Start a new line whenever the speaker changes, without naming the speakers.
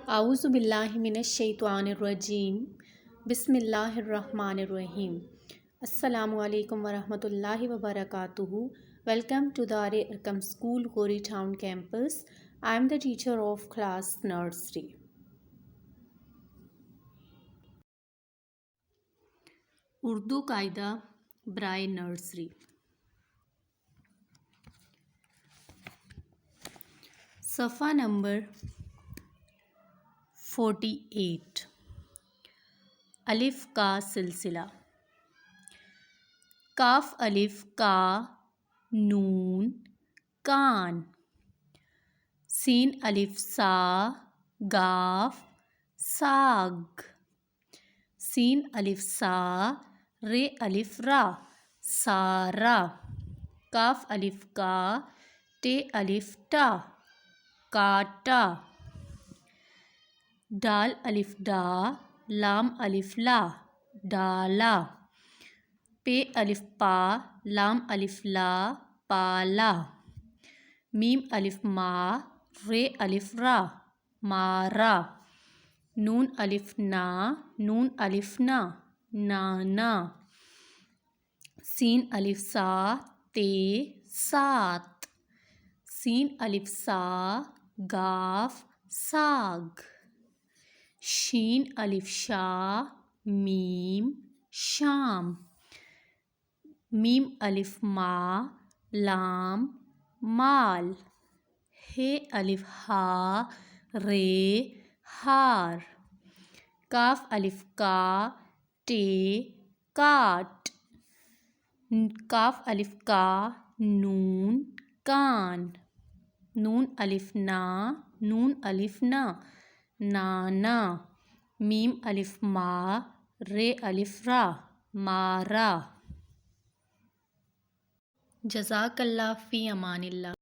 اعوذ باللہ من الشیطان الرجیم بسم اللہ الرحمن الرحیم السلام علیکم ورحمۃ اللہ وبرکاتہ. Welcome to Dar Arqam school Ghauri town campus. I am the teacher of class nursery. Urdu قاعدہ برائے نرسری. صفحہ نمبر 48. الف کا سلسلہ. کاف الف کا نون کان. سین الف سا گاف ساگ. سین الف سا رے الف را سارا. کاف الف کا ٹے الف ٹا کاٹا. ڈال الف ڈا لام الف لا ڈالا. پے الف پا لام الف لا پالا. میم الف ما رے الف را مارا. نون الف نا نون الف نا نانا. سین الف سا تے سات. سین الف سا گاف ساگ. شین الف شا میم شام. میم الف ما لام مال. ہے الف ہا رے ہار. کاف الف کا ٹے کاٹ. کاف الف کا نون کان. نون الف نا نون الف نا نانا. میم الف ما رے الف را مارا. جزاک اللہ. فی امان اللہ.